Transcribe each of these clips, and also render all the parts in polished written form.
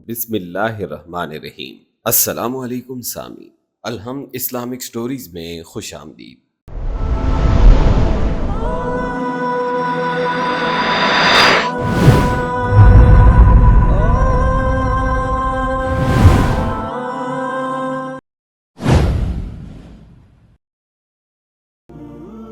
بسم اللہ الرحمن الرحیم۔ السلام علیکم سامعین، الحم اسلامک سٹوریز میں خوش آمدید۔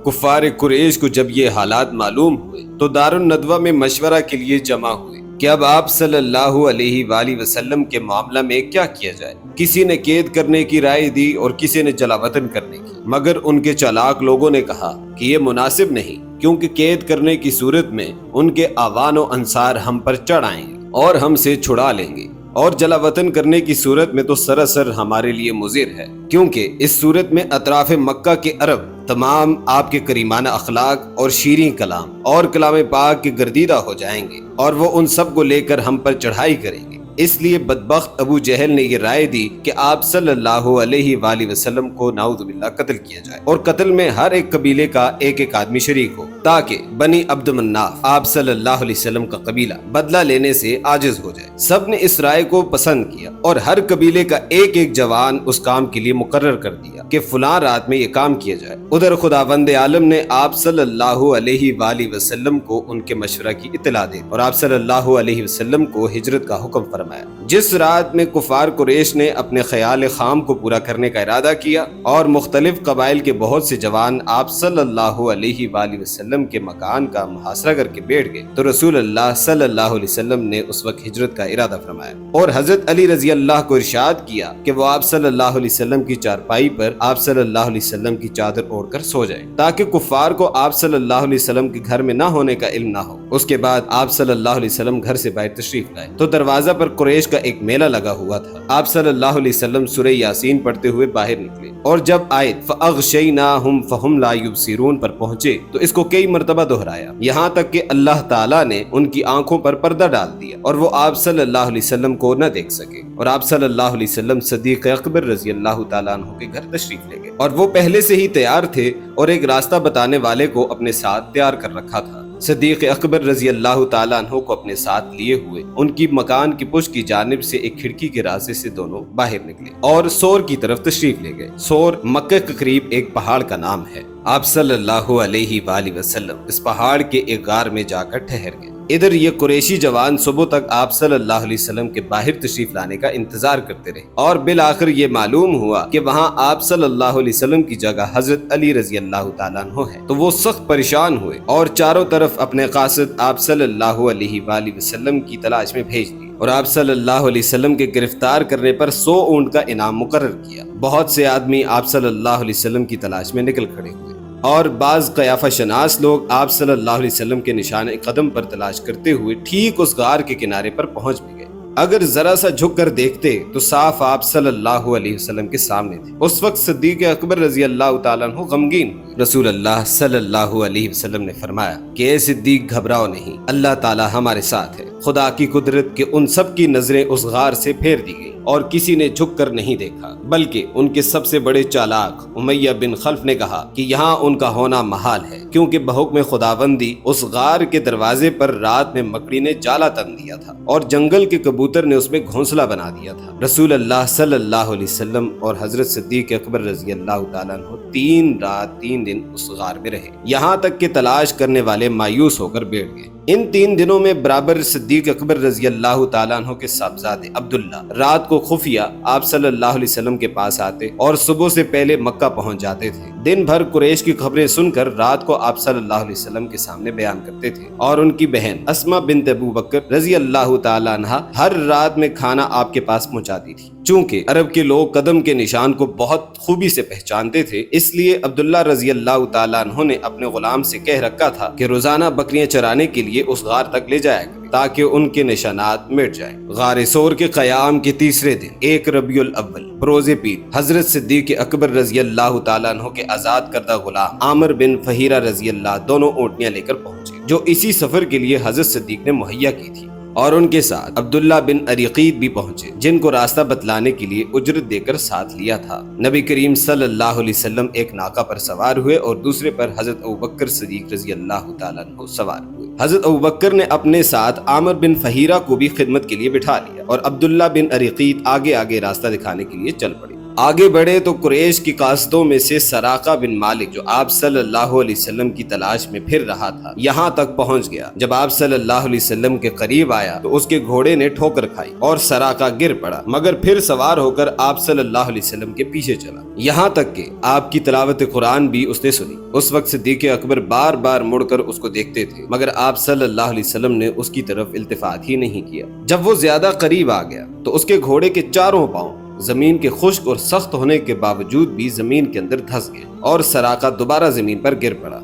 کفار قریش کو جب یہ حالات معلوم ہوئے تو دارالندوہ میں مشورہ کے لیے جمع ہوئے کہ اب آپ صلی اللہ علیہ وآلہ وسلم کے معاملہ میں کیا کیا جائے۔ کسی نے قید کرنے کی رائے دی اور کسی نے جلا وطن کرنے کی، مگر ان کے چالاک لوگوں نے کہا کہ یہ مناسب نہیں، کیونکہ قید کرنے کی صورت میں ان کے اعوان و انصار ہم پر چڑھ آئیں گے اور ہم سے چھڑا لیں گے، اور جلا وطن کرنے کی صورت میں تو سراسر ہمارے لیے مضر ہے، کیونکہ اس صورت میں اطراف مکہ کے عرب تمام آپ کے کریمانہ اخلاق اور شیریں کلام اور کلام پاک کے گردیدہ ہو جائیں گے، اور وہ ان سب کو لے کر ہم پر چڑھائی کریں گے۔ اس لیے بدبخت ابو جہل نے یہ رائے دی کہ آپ صلی اللہ علیہ وآلہ وسلم کو نعوذ باللہ قتل کیا جائے، اور قتل میں ہر ایک قبیلے کا ایک ایک آدمی شریک ہو، تاکہ بنی عبد مناف آپ صلی اللہ علیہ وسلم کا قبیلہ بدلہ لینے سے عاجز ہو جائے۔ سب نے اس رائے کو پسند کیا اور ہر قبیلے کا ایک ایک جوان اس کام کے لیے مقرر کر دیا کہ فلاں رات میں یہ کام کیا جائے۔ ادھر خداوند عالم نے آپ صلی اللہ علیہ وآلہ وسلم کو ان کے مشورہ کی اطلاع دی اور آپ صلی اللہ علیہ وسلم کو ہجرت کا حکم فرمایا۔ جس رات میں کفار قریش نے اپنے خیال خام کو پورا کرنے کا ارادہ کیا اور مختلف قبائل کے بہت سے جوان آپ صلی اللہ علیہ وآلہ وسلم کے مکان کا محاصرہ کر کے بیٹھ گئے، تو رسول اللہ صلی اللہ علیہ وسلم نے اس وقت ہجرت کا ارادہ فرمایا اور حضرت علی رضی اللہ کو ارشاد کیا کہ وہ آپ صلی اللہ علیہ وسلم کی چارپائی پر آپ صلی اللہ علیہ وسلم کی چادر اوڑھ کر سو جائیں، تاکہ کفار کو آپ صلی اللہ علیہ وسلم کے گھر میں نہ ہونے کا علم نہ ہو۔ اس کے بعد آپ صلی اللہ علیہ وسلم گھر سے باہر تشریف لائے تو دروازہ پر قریش کا ایک میلہ لگا ہوا تھا۔ آپ صلی اللہ علیہ وسلم سورہ یاسین پڑھتے ہوئے باہر نکلے، اور جب آیت فَأَغْشَيْنَاهُمْ فَهُمْ لَا يُبْصِرُونَ پر پہنچے تو اس کو کئی مرتبہ دہرایا، یہاں تک کہ اللہ تعالیٰ نے ان کی آنکھوں پر پردہ ڈال دیا اور وہ آپ صلی اللہ علیہ وسلم کو نہ دیکھ سکے، اور آپ صلی اللہ علیہ وسلم صدیق اکبر رضی اللہ تعالیٰ عنہ کے گھر تشریف لے گئے، اور وہ پہلے سے ہی تیار تھے اور ایک راستہ بتانے والے کو اپنے ساتھ تیار کر رکھا تھا۔ صدیق اکبر رضی اللہ تعالیٰ عنہ کو اپنے ساتھ لیے ہوئے ان کی مکان کی پشت کی جانب سے ایک کھڑکی کے راستے سے دونوں باہر نکلے اور سور کی طرف تشریف لے گئے۔ سور مکہ کے قریب ایک پہاڑ کا نام ہے۔ آپ صلی اللہ علیہ وآلہ وسلم اس پہاڑ کے ایک غار میں جا کر ٹھہر گئے۔ ادھر یہ قریشی جوان صبح تک آپ صلی اللہ علیہ وسلم کے باہر تشریف لانے کا انتظار کرتے رہے، اور بالآخر یہ معلوم ہوا کہ وہاں آپ صلی اللہ علیہ وسلم کی جگہ حضرت علی رضی اللہ تعالیٰ عنہ ہے، تو وہ سخت پریشان ہوئے اور چاروں طرف اپنے قاصد آپ صلی اللہ علیہ وآلہ وسلم کی تلاش میں بھیج دی، اور آپ صلی اللہ علیہ وسلم کے گرفتار کرنے پر 100 اونٹ کا انعام مقرر کیا۔ بہت سے آدمی آپ صلی اللہ علیہ وسلم کی تلاش میں نکل کھڑے ہوئے، اور بعض قیافہ شناس لوگ آپ صلی اللہ علیہ وسلم کے نشان قدم پر تلاش کرتے ہوئے ٹھیک اس غار کے کنارے پر پہنچ بھی گئے۔ اگر ذرا سا جھک کر دیکھتے تو صاف آپ صلی اللہ علیہ وسلم کے سامنے تھے۔ اس وقت صدیق اکبر رضی اللہ تعالیٰ عنہ غمگین ہوئے۔ رسول اللہ صلی اللہ علیہ وسلم نے فرمایا کہ اے صدیق، گھبراؤ نہیں، اللہ تعالیٰ ہمارے ساتھ ہے۔ خدا کی قدرت کہ ان سب کی نظریں اس غار سے پھیر دی گئی اور کسی نے جھک کر نہیں دیکھا، بلکہ ان کے سب سے بڑے چالاک امیہ بن خلف نے کہا کہ یہاں ان کا ہونا محال ہے، کیونکہ بحکم خداوندی اس غار کے دروازے پر رات میں مکڑی نے جالا تن دیا تھا اور جنگل کے کبوتر نے اس میں گھونسلہ بنا دیا تھا۔ رسول اللہ صلی اللہ علیہ وسلم اور حضرت صدیق اکبر رضی اللہ تعالیٰ عنہ 3 رات 3 دن اس غار میں رہے، یہاں تک کہ تلاش کرنے والے مایوس ہو کر بیٹھ گئے۔ ان 3 دنوں میں برابر صدیق اکبر رضی اللہ تعالیٰ عنہ کے صاحبزادے عبداللہ رات کو خفیہ آپ صلی اللہ علیہ وسلم کے پاس آتے اور صبح سے پہلے مکہ پہنچ جاتے تھے۔ دن بھر قریش کی خبریں سن کر رات کو آپ صلی اللہ علیہ وسلم کے سامنے بیان کرتے تھے، اور ان کی بہن اسماء بنت ابو بکر رضی اللہ تعالیٰ عنہ ہر رات میں کھانا آپ کے پاس پہنچاتی تھی۔ چونکہ عرب کے لوگ قدم کے نشان کو بہت خوبی سے پہچانتے تھے، اس لیے عبداللہ رضی اللہ تعالیٰ عنہ نے اپنے غلام سے کہہ رکھا تھا کہ روزانہ بکریاں چرانے کے لیے اس غار تک لے جایا کرے تاکہ ان کے نشانات مٹ جائیں۔ غار سور کے قیام کے تیسرے دن 1 ربیع الاول بروز پیر حضرت صدیق اکبر رضی اللہ تعالیٰ عنہ کے آزاد کردہ غلام عامر بن فہیرہ رضی اللہ دونوں اونٹیاں لے کر پہنچے، جو اسی سفر کے لیے حضرت صدیق نے مہیا کی تھی۔ اور ان کے ساتھ عبداللہ بن اریقید بھی پہنچے، جن کو راستہ بتلانے کے لیے اجرت دے کر ساتھ لیا تھا۔ نبی کریم صلی اللہ علیہ وسلم ایک ناقہ پر سوار ہوئے اور دوسرے پر حضرت ابوبکر صدیق رضی اللہ تعالیٰ عنہ سوار ہوئے۔ حضرت ابوبکر نے اپنے ساتھ عامر بن فہیرہ کو بھی خدمت کے لیے بٹھا لیا اور عبداللہ بن اریقید آگے آگے راستہ دکھانے کے لیے چل پڑے۔ آگے بڑھے تو قریش کی قاصدوں میں سے سراقہ بن مالک، جو آپ صلی اللہ علیہ وسلم کی تلاش میں پھر رہا تھا، یہاں تک پہنچ گیا۔ جب آپ صلی اللہ علیہ وسلم کے قریب آیا تو اس کے گھوڑے نے ٹھوکر کھائی اور سراقہ گر پڑا، مگر پھر سوار ہو کر آپ صلی اللہ علیہ وسلم کے پیچھے چلا، یہاں تک کہ آپ کی تلاوت قرآن بھی اس نے سنی۔ اس وقت صدیق اکبر بار بار مڑ کر اس کو دیکھتے تھے، مگر آپ صلی اللہ علیہ وسلم نے اس کی طرف التفات ہی نہیں کیا۔ جب وہ زیادہ قریب آ گیا تو اس کے گھوڑے کے چاروں پاؤں زمین کے خشک اور سخت ہونے کے باوجود بھی زمین کے اندر دھس گئے اور سراقہ دوبارہ زمین پر گر پڑا۔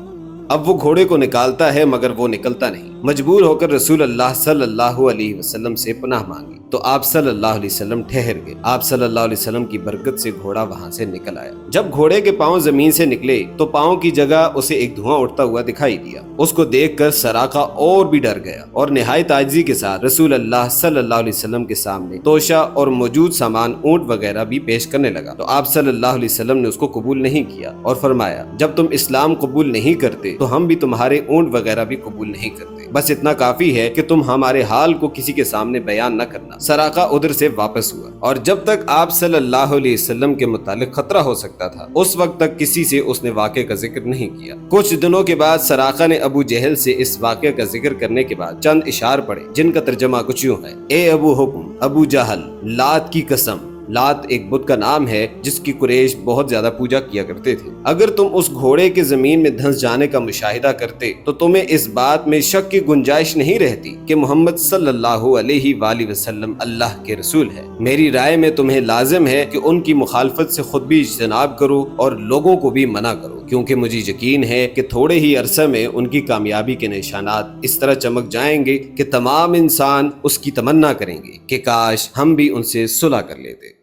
اب وہ گھوڑے کو نکالتا ہے مگر وہ نکلتا نہیں۔ مجبور ہو کر رسول اللہ صلی اللہ علیہ وسلم سے پناہ مانگی تو آپ صلی اللہ علیہ وسلم ٹھہر گئے۔ آپ صلی اللہ علیہ وسلم کی برکت سے گھوڑا وہاں سے نکل آیا۔ جب گھوڑے کے پاؤں زمین سے نکلے تو پاؤں کی جگہ اسے ایک دھواں اٹھتا ہوا دکھائی دیا۔ اس کو دیکھ کر سراقہ اور بھی ڈر گیا اور نہایت عاجزی کے ساتھ رسول اللہ صلی اللہ علیہ وسلم کے سامنے توشہ اور موجود سامان اونٹ وغیرہ بھی پیش کرنے لگا تو آپ صلی اللہ علیہ وسلم نے اس کو قبول نہیں کیا اور فرمایا، جب تم اسلام قبول نہیں کرتے تو ہم بھی تمہارے اونٹ وغیرہ بھی قبول نہیں کرتے، بس اتنا کافی ہے کہ تم ہمارے حال کو کسی کے سامنے بیان نہ کرنا۔ سراقہ ادھر سے واپس ہوا اور جب تک آپ صلی اللہ علیہ وسلم کے متعلق خطرہ ہو سکتا تھا اس وقت تک کسی سے اس نے واقعے کا ذکر نہیں کیا۔ کچھ دنوں کے بعد سراقہ نے ابو جہل سے اس واقعے کا ذکر کرنے کے بعد چند اشعار پڑھے، جن کا ترجمہ کچھ یوں ہے: اے ابو حکم، ابو جہل، لات کی قسم۔ لات ایک بت کا نام ہے جس کی قریش بہت زیادہ پوجا کیا کرتے تھے۔ اگر تم اس گھوڑے کے زمین میں دھنس جانے کا مشاہدہ کرتے تو تمہیں اس بات میں شک کی گنجائش نہیں رہتی کہ محمد صلی اللہ علیہ وآلہ وسلم اللہ کے رسول ہے۔ میری رائے میں تمہیں لازم ہے کہ ان کی مخالفت سے خود بھی اجتناب کرو اور لوگوں کو بھی منع کرو، کیونکہ مجھے یقین ہے کہ تھوڑے ہی عرصے میں ان کی کامیابی کے نشانات اس طرح چمک جائیں گے کہ تمام انسان اس کی تمنا کریں گے کہ کاش ہم بھی ان سے صلح کر لیتے۔